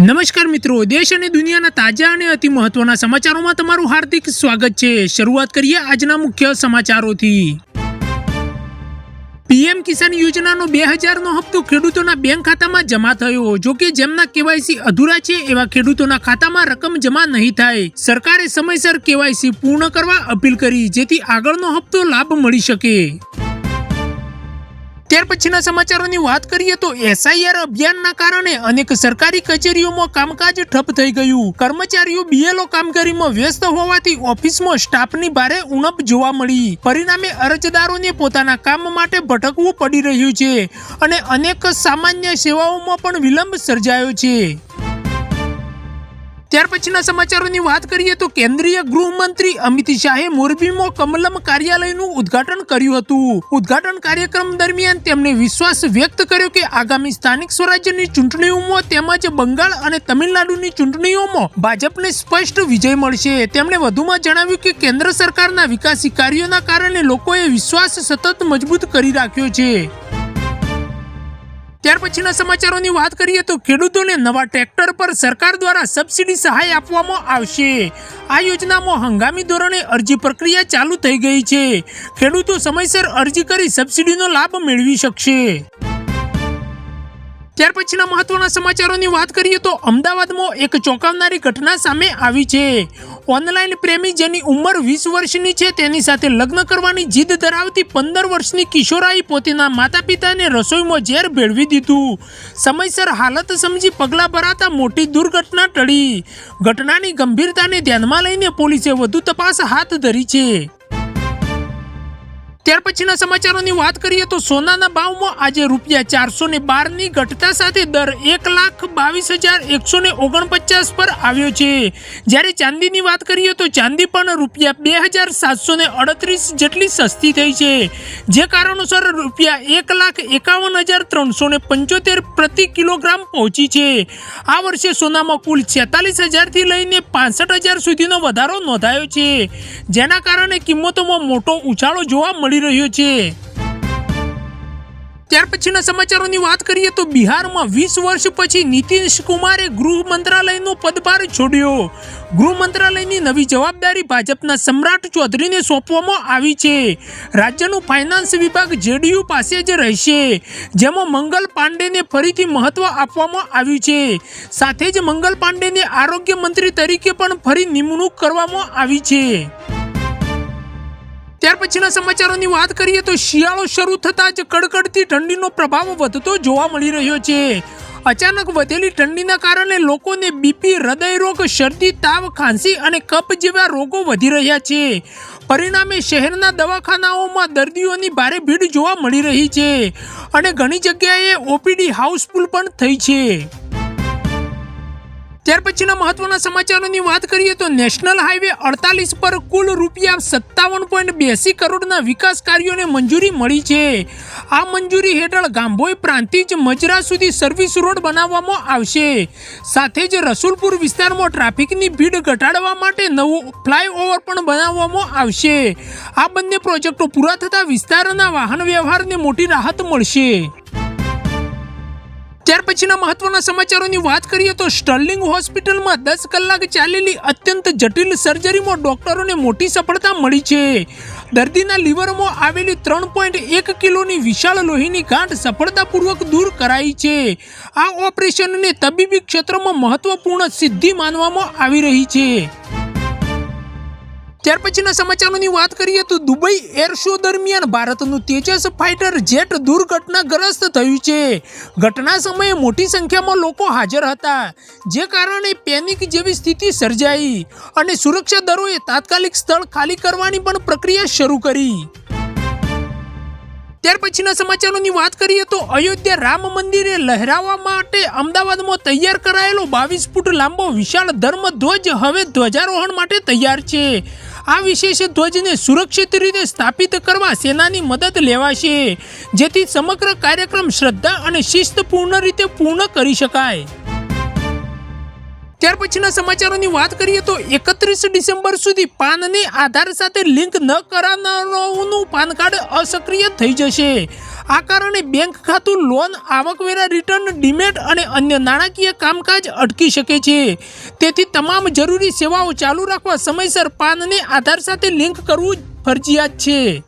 નમસ્કાર મિત્રો, દેશ અને દુનિયાના તાજા અને અતિ મહત્વના સમાચારોમાં તમારું હાર્દિક સ્વાગત છે। શરૂઆત કરીએ આજના મુખ્ય સમાચારોથી। પીએમ કિસાન યોજનાનો 2000નો હપ્તો ખેડૂતોના બેંક ખાતામાં જમા થયો। જો કે જેમના કેવાયસી અધૂરા છે એવા ખેડૂતોના ખાતામાં રકમ જમા નહીં થાય। સરકારે સમયસર કેવાયસી પૂર્ણ કરવા અપીલ કરી, જેથી આગળનો હપ્તો લાભ મળી શકે। ત્યાર પછીના સમાચારોની વાત કરીએ તો એસઆઈઆર અભિયાનના કારણે અનેક સરકારી કચેરીઓમાં કામકાજ ઠપ થઈ ગયું। કર્મચારીઓ બીએલઓ કામગીરીમાં વ્યસ્ત હોવાથી ઓફિસમાં સ્ટાફની ભારે ઉણપ જોવા મળી। પરિણામે અરજદારોને પોતાના કામ માટે ભટકવું પડી રહ્યું છે અને અનેક સામાન્ય સેવાઓમાં પણ વિલંબ સર્જાયો છે। ત્યાર પછીના સમાચારોની વાત કરીએ તો કેન્દ્રીય ગૃહમંત્રી અમિત શાહે મોરબીમાં કમલમ કાર્યાલયનું ઉદ્ઘાટન કર્યું હતું। ઉદ્ઘાટન કાર્યક્રમ દરમિયાન તેમણે વિશ્વાસ વ્યક્ત કર્યો કે આગામી સ્થાનિક સ્વરાજ્યની ચૂંટણીઓમાં તેમજ બંગાળ અને તમિલનાડુની ચૂંટણીઓમાં ભાજપને સ્પષ્ટ વિજય મળશે। તેમણે વધુમાં જણાવ્યું કે કેન્દ્ર સરકારના વિકાસી કાર્યોના કારણે લોકોએ વિશ્વાસ સતત મજબૂત કરી રાખ્યો છે। ત્યાર પછીના સમાચારોની વાત કરીએ તો ખેડૂતોને નવા ટ્રેક્ટર પર સરકાર દ્વારા સબસિડી સહાય આપવામાં આવશે। આ યોજનામાં હંગામી ધોરણે અરજી પ્રક્રિયા ચાલુ થઈ ગઈ છે। ખેડૂતો સમયસર અરજી કરી સબસિડીનો લાભ મેળવી શકશે। ત્યાર પછીના મહત્વના સમાચારોની વાત કરીએ તો અમદાવાદમાં એક ચોંકાવનારી ઘટના સામે આવી છે। ઓનલાઈન પ્રેમી જેની ઉંમર 20 વર્ષની છે તેની સાથે લગ્ન કરવાની જીદ ધરાવતી 15 વર્ષની કિશોરાઈ પોતાના માતા પિતાને રસોઈમાં ઝેર ભેળવી દીધું। સમયસર હાલત સમજી પગલાં ભરાતા મોટી દુર્ઘટના ટળી। ઘટનાની ગંભીરતાને ધ્યાનમાં લઈને પોલીસે વધુ તપાસ હાથ ધરી છે। ત્યાર પછીના સમાચારોની વાત કરીએ તો સોનાના ભાવમાં આજે ₹412ની ઘટતા સાથે દર 1,22,149 પર આવ્યો છે। જ્યારે ચાંદીની વાત કરીએ તો ચાંદી પણ ₹2,738 જેટલી સસ્તી થઈ છે, જે કારણોસર ₹1,51,375 પ્રતિ કિલોગ્રામ પહોંચી છે। આ વર્ષે સોનામાં કુલ 46,000થી લઈને 65,000 સુધીનો વધારો નોંધાયો છે, જેના કારણે કિંમતોમાં મોટો ઉછાળો જોવા મળી રહ્યો છે। ત્યાર પછીના સમાચારોની વાત કરીએ તો બિહારમાં 20 વર્ષ પછી નીતિશ કુમારે ગૃહ મંત્રાલયનો પદભાર છોડ્યો। ગૃહ મંત્રાલયની નવી જવાબદારી ભાજપના સમ્રાટ ચૌધરીને સોંપવામાં આવી છે। રાજ્યનું ફાઇનાન્સ વિભાગ જેડીયુ પાસે જ રહેશે, જેમાં મંગલ પાંડેને ફરીથી મહત્વ આપવામાં આવ્યું છે। સાથે જ મંગલ પાંડેને આરોગ્ય મંત્રી તરીકે પણ ફરી નિમણૂક કરવામાં આવી છે। ત્યાર પછીના સમાચારોની વાત કરીએ તો શિયાળો શરૂ થતાં જ કડકડતી ઠંડીનો પ્રભાવ વધતો જોવા મળી રહ્યો છે। અચાનક વધેલી ઠંડીના કારણે લોકોને બીપી, હૃદયરોગ, શરદી, તાવ, ખાંસી અને કફ જેવા રોગો વધી રહ્યા છે। પરિણામે શહેરના દવાખાનાઓમાં દર્દીઓની ભારે ભીડ જોવા મળી રહી છે અને ઘણી જગ્યાએ ઓપીડી હાઉસફુલ પણ થઈ છે। ત્યાર પછીના મહત્વના સમાચારોની વાત કરીએ તો નેશનલ હાઈવે 48 પર કુલ ₹57.82 કરોડના વિકાસ કાર્યોને મંજૂરી મળી છે। આ મંજૂરી હેઠળ ગાંભોઈ પ્રાંતિજ મજરા સુધી સર્વિસ રોડ બનાવવામાં આવશે। સાથે જ રસુલપુર વિસ્તારમાં ટ્રાફિકની ભીડ ઘટાડવા માટે નવું ફ્લાયઓવર પણ બનાવવામાં આવશે। આ બંને પ્રોજેક્ટો પૂરા થતાં વિસ્તારના વાહન વ્યવહારને મોટી રાહત મળશે। ત્યાર પછીના મહત્વના સમાચારોની વાત કરીએ તો સ્ટર્લિંગ હોસ્પિટલમાં 10 કલાક ચાલેલી અત્યંત જટિલ સર્જરીમાં ડોક્ટરોને મોટી સફળતા મળી છે। દર્દીના લીવરમાં આવેલી 3.1 કિલોની વિશાળ લોહીની ગાંઠ સફળતાપૂર્વક દૂર કરાઈ છે। આ ઓપરેશનને તબીબી ક્ષેત્રમાં મહત્વપૂર્ણ સિદ્ધિ માનવામાં આવી રહી છે। ત્યાર પછીના સમાચારોની વાત કરીએ તો દુબઈ એર શો દરમિયાન ભારતનું તેજસ ફાઇટર જેટ દુર્ઘટનાગ્રસ્ત થયું છે। ઘટના સમયે મોટી સંખ્યામાં લોકો હાજર હતા, જે કારણે પેનિક જેવી સ્થિતિ સર્જાઈ અને સુરક્ષા દળોએ તાત્કાલિક સ્થળ ખાલી કરવાની પણ પ્રક્રિયા શરૂ કરી। ત્યાર પછીના સમાચારોની વાત કરીએ તો અયોધ્યા રામ મંદિરે લહેરાવવા માટે અમદાવાદમાં તૈયાર કરાયેલો 22 ફૂટ લાંબો વિશાળ ધર્મ ધ્વજ હવે ધ્વજારોહણ માટે તૈયાર છે। આ વિશેષ ધ્વજને સુરક્ષિત રીતે સ્થાપિત કરવા સેનાની મદદ લેવાશે, જેથી સમગ્ર કાર્યક્રમ શ્રદ્ધા અને શિસ્તપૂર્ણ રીતે પૂર્ણ કરી શકાય। ત્યાર પછીના સમાચારોની વાત કરીએ તો 31 ડિસેમ્બર સુધી પાનને આધાર સાથે લિંક ન કરાવનારાઓનું પાન કાર્ડ અસક્રિય થઈ જશે. આ કારણે બેંક ખાતું, લોન, આવકવેરા રિટર્ન, ડીમેટ અને અન્ય નાણાકીય કામકાજ અટકી શકે છે. તેથી તમામ જરૂરી સેવાઓ ચાલુ રાખવા સમયસર પાનને આધાર સાથે લિંક કરવું ફરજિયાત છે.